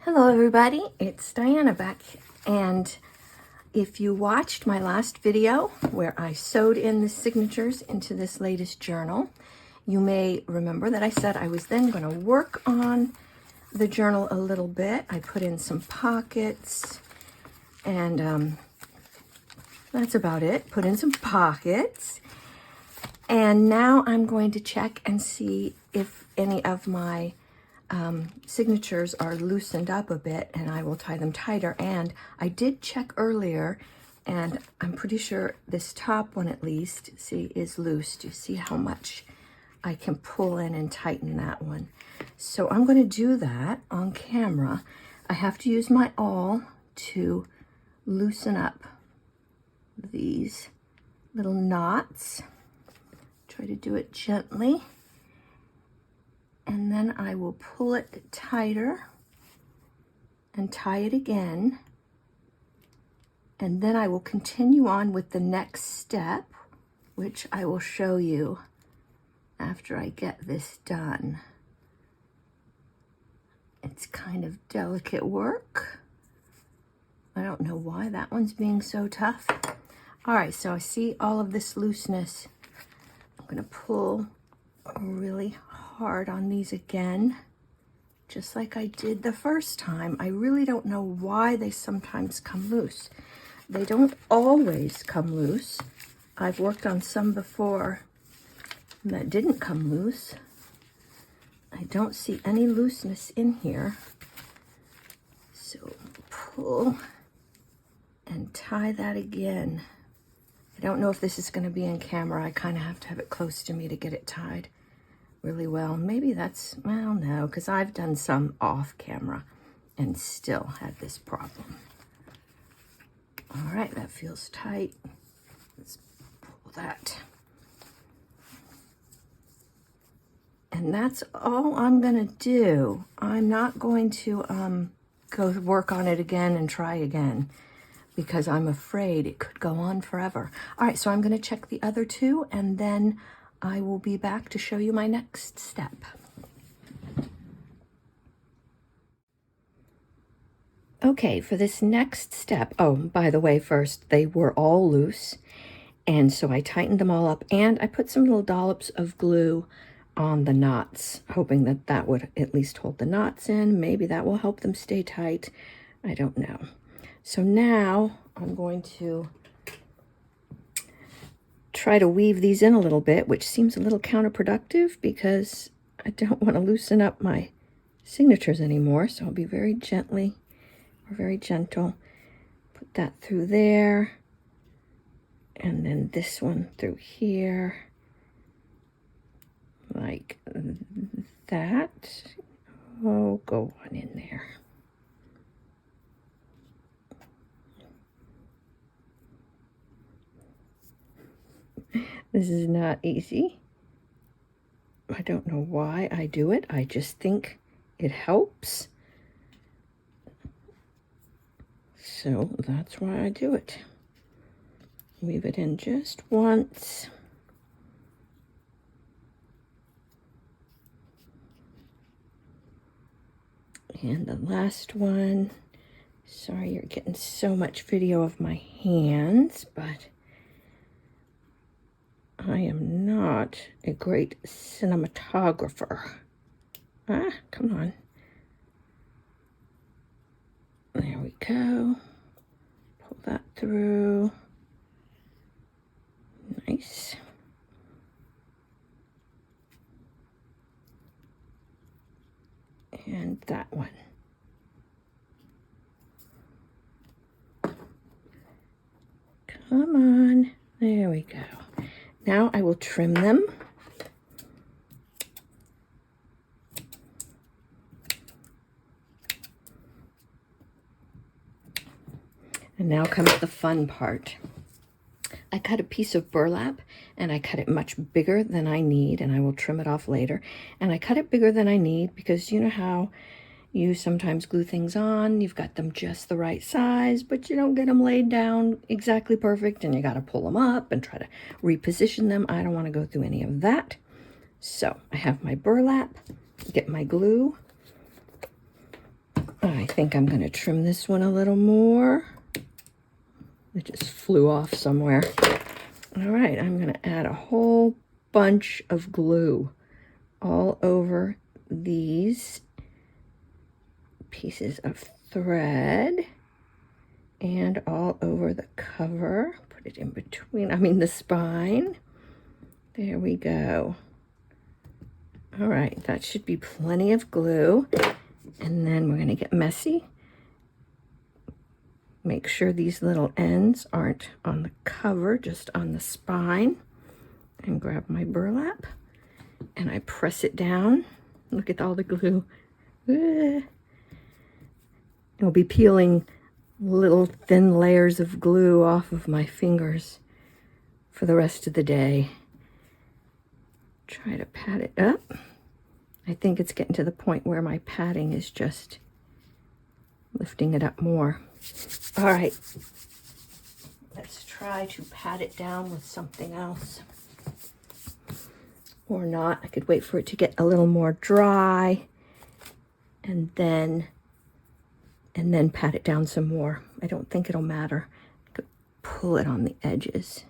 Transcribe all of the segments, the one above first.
Hello everybody, it's Diana back, and if you watched my last video where I sewed in the signatures into this latest journal, you may remember that I said I was then going to work on the journal a little bit. I put in some pockets, and that's about it. Put in some pockets, and now I'm going to check and see if any of my signatures are loosened up a bit, and I will tie them tighter. And I did check earlier, and I'm pretty sure this top one at least, see, is loose. You see how much I can pull in and tighten that one. So I'm going to do that on camera. I have to use my awl to loosen up these little knots. Try to do it gently. And then I will pull it tighter and tie it again. And then I will continue on with the next step, which I will show you after I get this done. It's kind of delicate work. I don't know why that one's being so tough. All right, so I see all of this looseness. I'm gonna pull really hard on these again, just like I did the first time. I really don't know why they sometimes come loose. They don't always come loose. I've worked on some before that didn't come loose. I don't see any looseness in here. So pull and tie that again. I don't know if this is going to be in camera. I kind of have to have it close to me to get it tied really well. Maybe that's, well, no, because I've done some off camera and still had this problem. All right, that feels tight. Let's pull that. And that's all I'm gonna do. I'm not going to go work on it again and try again, because I'm afraid it could go on forever. All right, so I'm gonna check the other two, and then I will be back to show you my next step. Okay, for this next step, oh, by the way, first, they were all loose, and so I tightened them all up, and I put some little dollops of glue on the knots, hoping that that would at least hold the knots in. Maybe that will help them stay tight. I don't know. So now I'm going to try to weave these in a little bit, which seems a little counterproductive because I don't want to loosen up my signatures anymore. So I'll be very gently, or very gentle. Put that through there, and then this one through here, like that. Oh, go on in there. This is not easy. I don't know why I do it. I just think it helps. So that's why I do it. Weave it in just once. And the last one. Sorry you're getting so much video of my hands, but I am not a great cinematographer. Ah, come on. There we go. Pull that through. Nice. And that one. Come on. There we go. Now I will trim them. And now comes the fun part. I cut a piece of burlap, and I cut it much bigger than I need, and I will trim it off later. And I cut it bigger than I need because you know how you sometimes glue things on, you've got them just the right size, but you don't get them laid down exactly perfect, and you got to pull them up and try to reposition them. I don't want to go through any of that. So I have my burlap, get my glue, I think I'm going to trim this one a little more. It just flew off somewhere. All right, I'm going to add a whole bunch of glue all over these pieces of thread and all over the cover. Put it in between, the spine. There we go. All right, that should be plenty of glue. And then we're going to get messy. Make sure these little ends aren't on the cover, just on the spine. And grab my burlap and I press it down. Look at all the glue. I'll be peeling little thin layers of glue off of my fingers for the rest of the day. Try to pat it up. I think it's getting to the point where my patting is just lifting it up more. All right, let's try to pat it down with something else. Or not. I could wait for it to get a little more dry and then pat it down some more. I don't think it'll matter. I could pull it on the edges.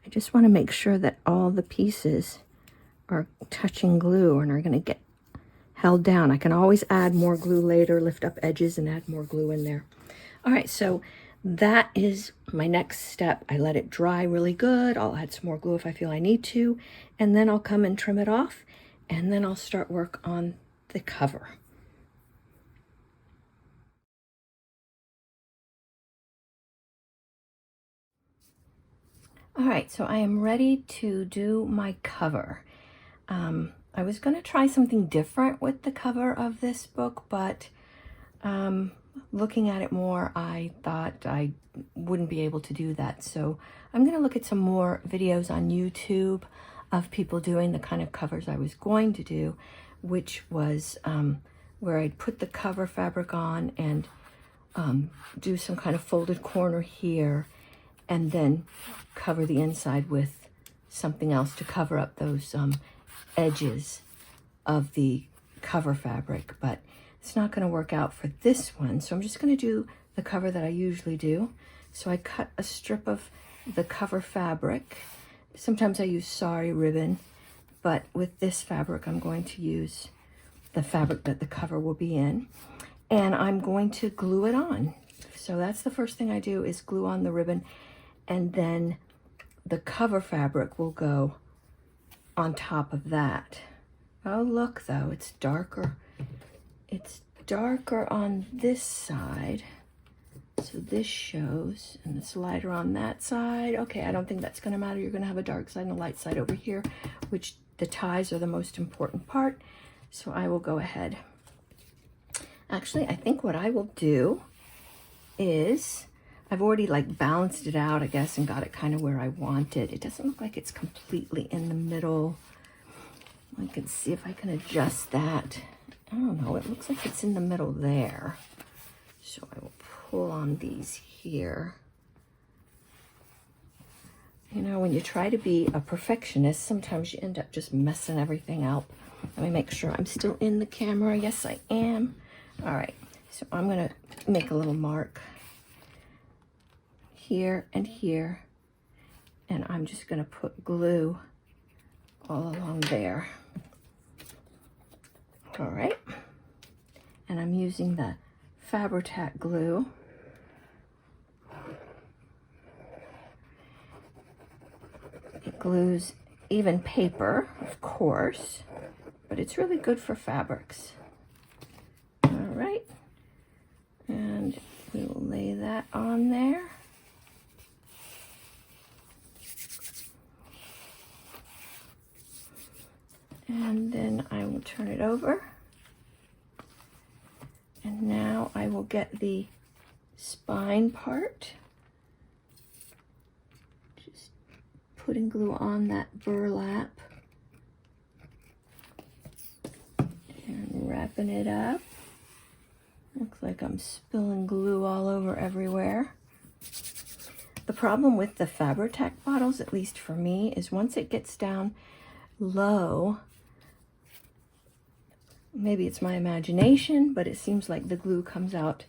I just want to make sure that all the pieces are touching glue and are going to get held down. I can always add more glue later, lift up edges and add more glue in there. All right, so that is my next step. I let it dry really good. I'll add some more glue if I feel I need to, and then I'll come and trim it off, and then I'll start work on the cover. All right, so I am ready to do my cover. I was going to try something different with the cover of this book, but looking at it more, I thought I wouldn't be able to do that. So I'm going to look at some more videos on YouTube of people doing the kind of covers I was going to do, which was where I'd put the cover fabric on and do some kind of folded corner here, and then cover the inside with something else to cover up those edges of the cover fabric. But it's not going to work out for this one, so I'm just going to do the cover that I usually do. So I cut a strip of the cover fabric. Sometimes I use sari ribbon, but with this fabric I'm going to use the fabric that the cover will be in, and I'm going to glue it on. So that's the first thing I do, is glue on the ribbon, and then the cover fabric will go on top of that. Oh, look though, it's darker. It's darker on this side, so this shows, and it's lighter on that side. Okay, I don't think that's going to matter. You're going to have a dark side and a light side over here, which the ties are the most important part. So I will go ahead. Actually, I think what I will do is, I've already like balanced it out, I guess, and got it kind of where I want it. It doesn't look like it's completely in the middle. I can see if I can adjust that. I don't know, it looks like it's in the middle there. So I will pull on these here. You know, when you try to be a perfectionist, sometimes you end up just messing everything up. Let me make sure I'm still in the camera. Yes, I am. All right, so I'm gonna make a little mark here and here, and I'm just gonna put glue all along there. All right, and I'm using the Fabri-Tac glue. It glues even paper, of course, but it's really good for fabrics. All right, and we will lay that on there. And then I will turn it over. And now I will get the spine part. Just putting glue on that burlap. And wrapping it up. Looks like I'm spilling glue all over everywhere. The problem with the Fabri-Tac bottles, at least for me, is once it gets down low, Maybe it's my imagination, but it seems like the glue comes out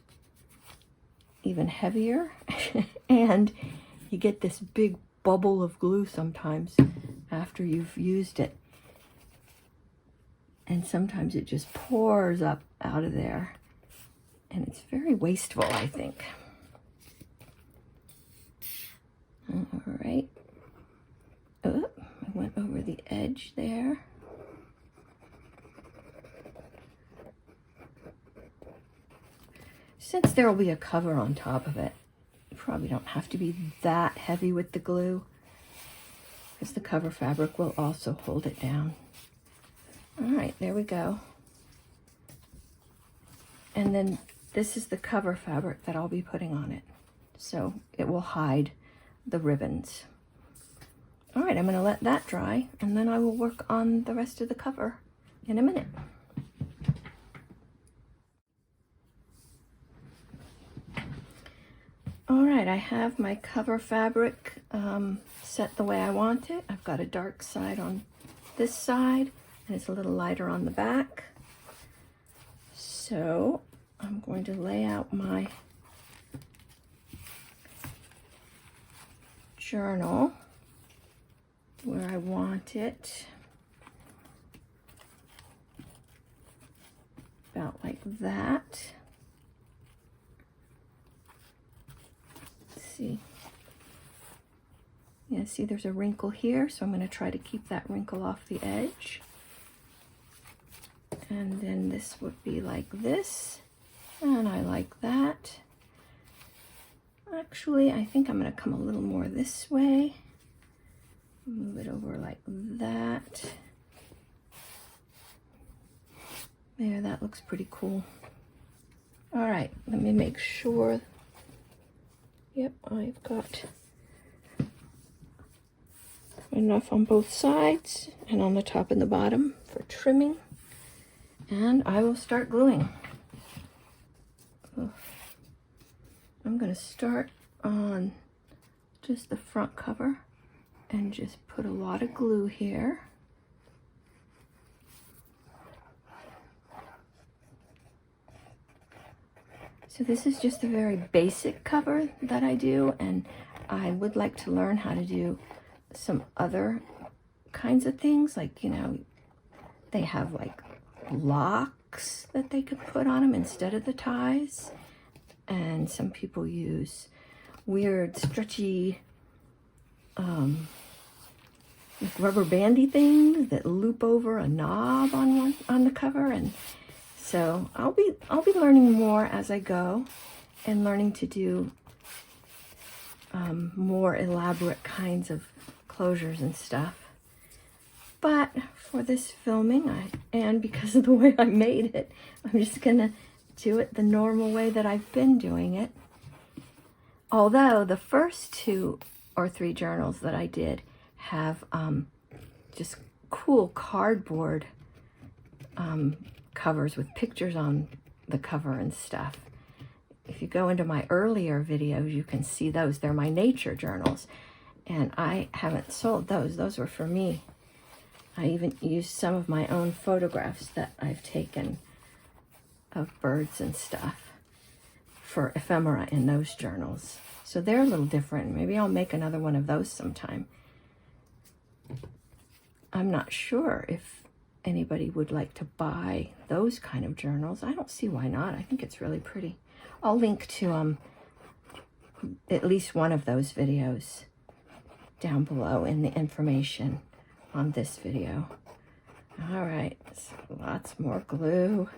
even heavier and you get this big bubble of glue sometimes after you've used it. And sometimes it just pours up out of there. And it's very wasteful, I think. All right. Oh, I went over the edge there. Since there will be a cover on top of it, you probably don't have to be that heavy with the glue, because the cover fabric will also hold it down. All right, there we go. And then this is the cover fabric that I'll be putting on it, so it will hide the ribbons. All right, I'm going to let that dry, and then I will work on the rest of the cover in a minute. All right, I have my cover fabric set the way I want it. I've got a dark side on this side, and it's a little lighter on the back. So I'm going to lay out my journal where I want it, about like that. Let's see. Yeah, see there's a wrinkle here, so I'm going to try to keep that wrinkle off the edge. And then this would be like this, and I like that. Actually, I think I'm going to come a little more this way. Move it over like that. There, that looks pretty cool. All right, let me make sure. Yep, I've got enough on both sides and on the top and the bottom for trimming. And I will start gluing. I'm going to start on just the front cover and just put a lot of glue here. So this is just a very basic cover that I do, and I would like to learn how to do some other kinds of things, like, you know, they have like locks that they could put on them instead of the ties, and some people use weird stretchy like rubber bandy things that loop over a knob on the cover. And so I'll be learning more as I go, and learning to do more elaborate kinds of closures and stuff. But for this filming, and because of the way I made it, I'm just gonna do it the normal way that I've been doing it. Although the first 2 or 3 journals that I did have just cool cardboard covers with pictures on the cover and stuff. If you go into my earlier videos, you can see those. They're my nature journals, and I haven't sold those. Those were for me. I even used some of my own photographs that I've taken of birds and stuff for ephemera in those journals. So they're a little different. Maybe I'll make another one of those sometime. I'm not sure if anybody would like to buy those kind of journals. I don't see why not. I think it's really pretty. I'll link to at least one of those videos down below in the information on this video. All right, so lots more glue.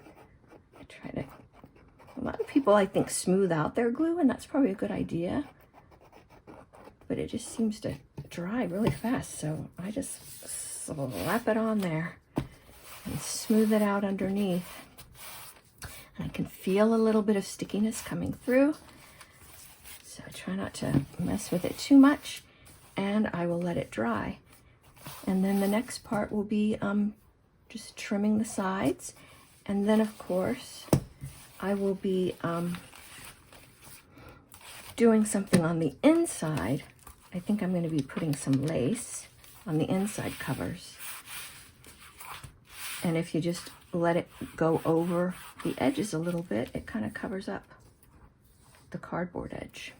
A lot of people, I think, smooth out their glue, and that's probably a good idea, but it just seems to dry really fast, so I just slap it on there and smooth it out underneath. And I can feel a little bit of stickiness coming through, so I try not to mess with it too much, and I will let it dry. And then the next part will be just trimming the sides, and then of course I will be doing something on the inside. I think I'm going to be putting some lace on the inside covers. And if you just let it go over the edges a little bit, it kind of covers up the cardboard edge.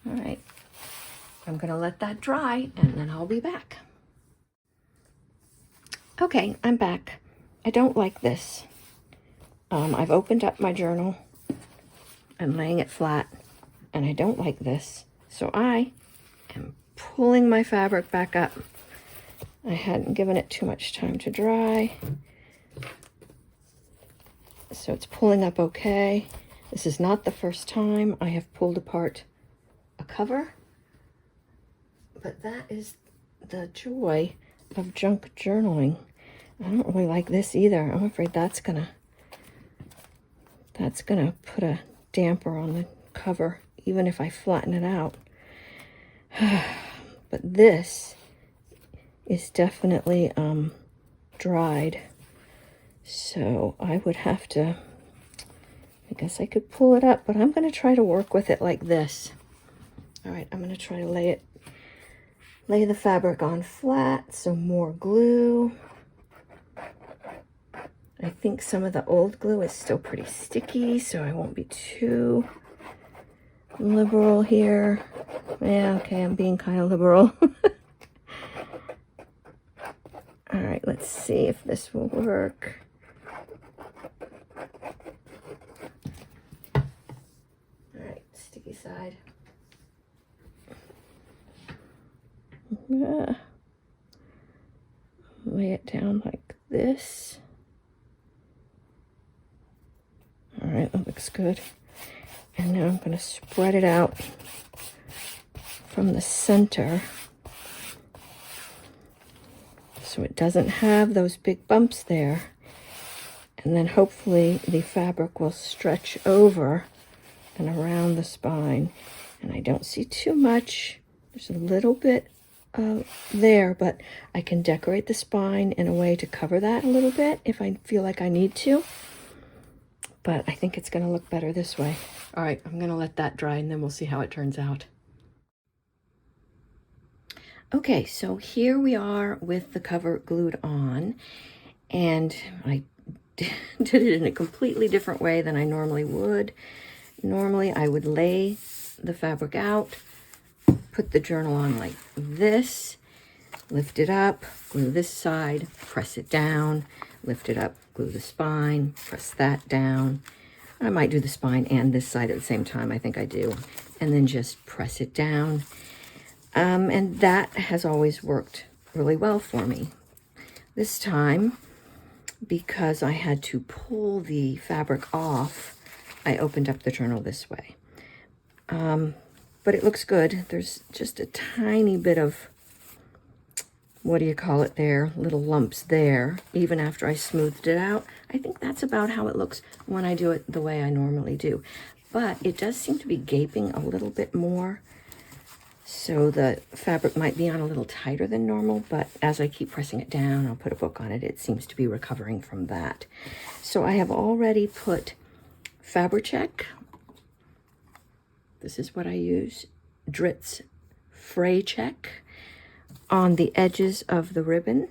All right, I'm gonna let that dry and then I'll be back. Okay, I'm back. I don't like this. I've opened up my journal. I'm laying it flat and I don't like this. So I am pulling my fabric back up. I hadn't given it too much time to dry. So it's pulling up okay. This is not the first time I have pulled apart a cover, but that is the joy of junk journaling. I don't really like this either. I'm afraid that's gonna put a damper on the cover, even if I flatten it out. But this is definitely dried. So I would have to, I guess I could pull it up, but I'm going to try to work with it like this. All right, I'm going to try to lay the fabric on flat, some more glue. I think some of the old glue is still pretty sticky, so I won't be too liberal here. Yeah, okay, I'm being kind of liberal. All right, let's see if this will work. All right, sticky side. Yeah. Lay it down like this. All right, that looks good. And now I'm going to spread it out from the center so it doesn't have those big bumps there. And then hopefully the fabric will stretch over and around the spine. And I don't see too much. There's a little bit there, but I can decorate the spine in a way to cover that a little bit if I feel like I need to. But I think it's going to look better this way. All right, I'm going to let that dry and then we'll see how it turns out. Okay, so here we are with the cover glued on, and I did it in a completely different way than I normally would. Normally I would lay the fabric out, put the journal on like this, lift it up, glue this side, press it down, lift it up, glue the spine, press that down. I might do the spine and this side at the same time. I think I do. And then just press it down. And that has always worked really well for me. This time, because I had to pull the fabric off, I opened up the journal this way. But it looks good. There's just a tiny bit of, what do you call it there, little lumps there, even after I smoothed it out. I think that's about how it looks when I do it the way I normally do. But it does seem to be gaping a little bit more. So the fabric might be on a little tighter than normal, but as I keep pressing it down, I'll put a book on it, it seems to be recovering from that. So I have already put Fabri-Check. This is what I use, Dritz Fray Check, on the edges of the ribbon.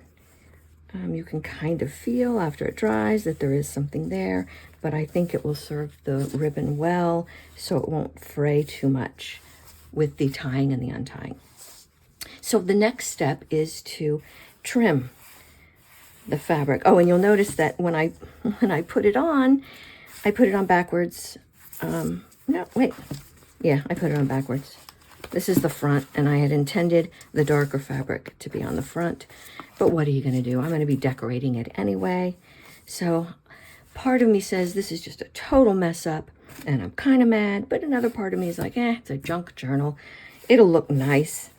You can kind of feel after it dries that there is something there, but I think it will serve the ribbon well so it won't fray too much with the tying and the untying. So the next step is to trim the fabric. Oh, and you'll notice that when I put it on, I put it on backwards. No, wait. Yeah, I put it on backwards. This is the front, and I had intended the darker fabric to be on the front. But what are you going to do? I'm going to be decorating it anyway. So part of me says this is just a total mess up, and I'm kind of mad. But another part of me is like, it's a junk journal. It'll look nice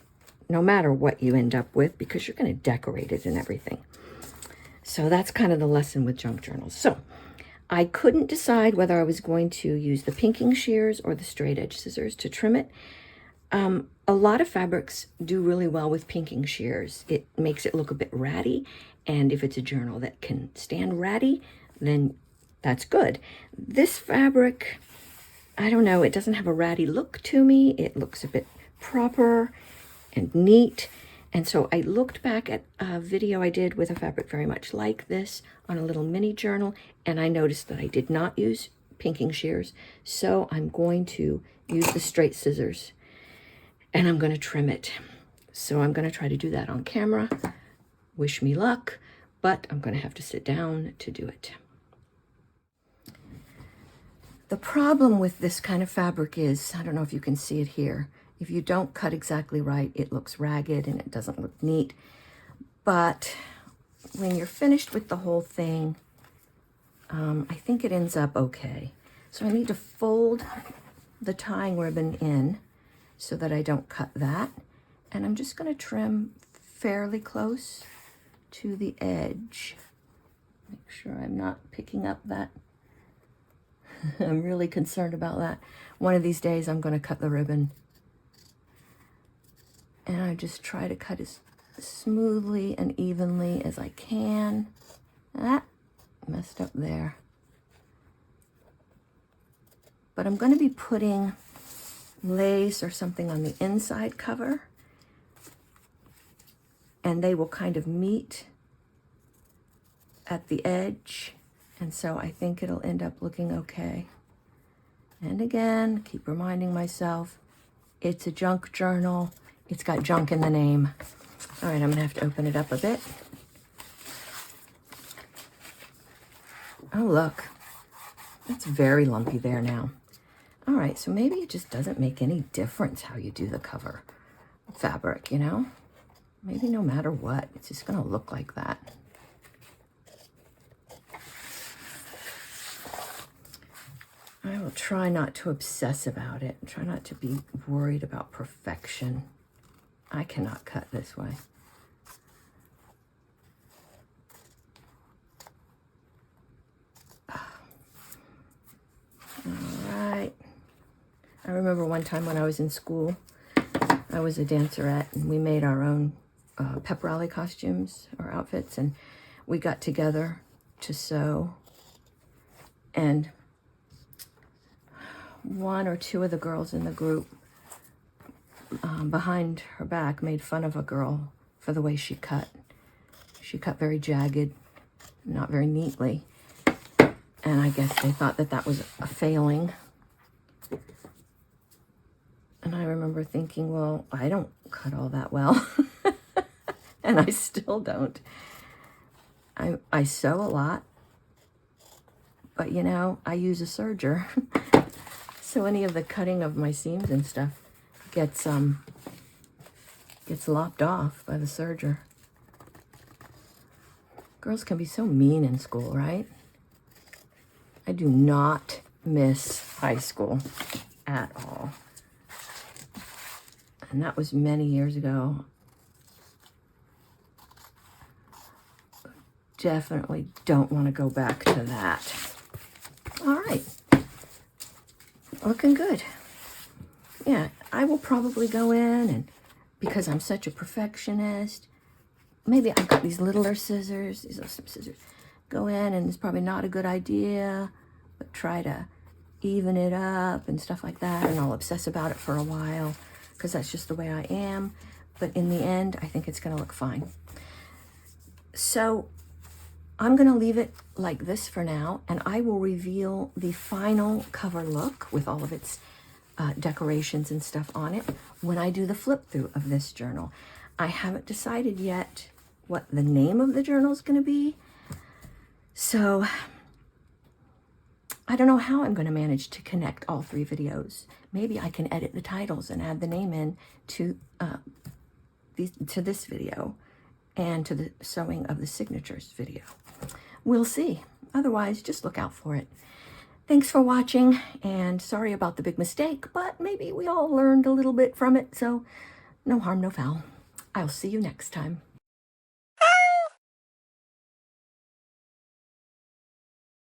no matter what you end up with because you're going to decorate it and everything. So that's kind of the lesson with junk journals. So I couldn't decide whether I was going to use the pinking shears or the straight edge scissors to trim it. A lot of fabrics do really well with pinking shears. It makes it look a bit ratty, and if it's a journal that can stand ratty, then that's good. This fabric, I don't know, it doesn't have a ratty look to me. It looks a bit proper and neat, And so I looked back at a video I did with a fabric very much like this on a little mini journal, and I noticed that I did not use pinking shears. So I'm going to use the straight scissors and I'm going to trim it. So I'm going to try to do that on camera. Wish me luck, but I'm going to have to sit down to do it. The problem with this kind of fabric is, I don't know if you can see it here, if you don't cut exactly right, it looks ragged and it doesn't look neat. But when you're finished with the whole thing, I think it ends up okay. So I need to fold the tying ribbon in so that I don't cut that. And I'm just going to trim fairly close to the edge. Make sure I'm not picking up that. I'm really concerned about that. One of these days I'm going to cut the ribbon. And I just try to cut as smoothly and evenly as I can. Ah, messed up there. But I'm going to be putting lace or something on the inside cover. And they will kind of meet at the edge. And so I think it'll end up looking okay. And again, keep reminding myself, it's a junk journal. It's got junk in the name. All right, I'm gonna have to open it up a bit. Oh, look, it's very lumpy there now. All right, so maybe it just doesn't make any difference how you do the cover fabric, you know? Maybe no matter what, it's just gonna look like that. I will try not to obsess about it. Try not to be worried about perfection. I cannot cut this way. All right. I remember one time when I was in school, I was a dancerette, and we made our own pep rally costumes or outfits, and we got together to sew, and one or two of the girls in the group behind her back made fun of a girl for the way she cut. She cut very jagged, not very neatly, and I guess they thought that that was a failing. And I remember thinking, well, I don't cut all that well. And I still don't. I sew a lot, but you know, I use a serger. So any of the cutting of my seams and stuff gets lopped off by the serger. Girls can be so mean in school, right? I do not miss high school at all. And that was many years ago. Definitely don't want to go back to that. All right. Looking good. Yeah, I will probably go in, and because I'm such a perfectionist, maybe I've got these littler scissors. These are some scissors. Go in, and it's probably not a good idea, but try to even it up and stuff like that, and I'll obsess about it for a while because that's just the way I am. But in the end, I think it's going to look fine. So I'm going to leave it like this for now, and I will reveal the final cover look with all of its decorations and stuff on it when I do the flip through of this journal. I haven't decided yet what the name of the journal is going to be, so I don't know how I'm going to manage to connect all three videos. Maybe I can edit the titles and add the name in to this video and to the sewing of the signatures video. We'll see. Otherwise, just look out for it. Thanks for watching, and sorry about the big mistake, but maybe we all learned a little bit from it, so no harm, no foul. I'll see you next time.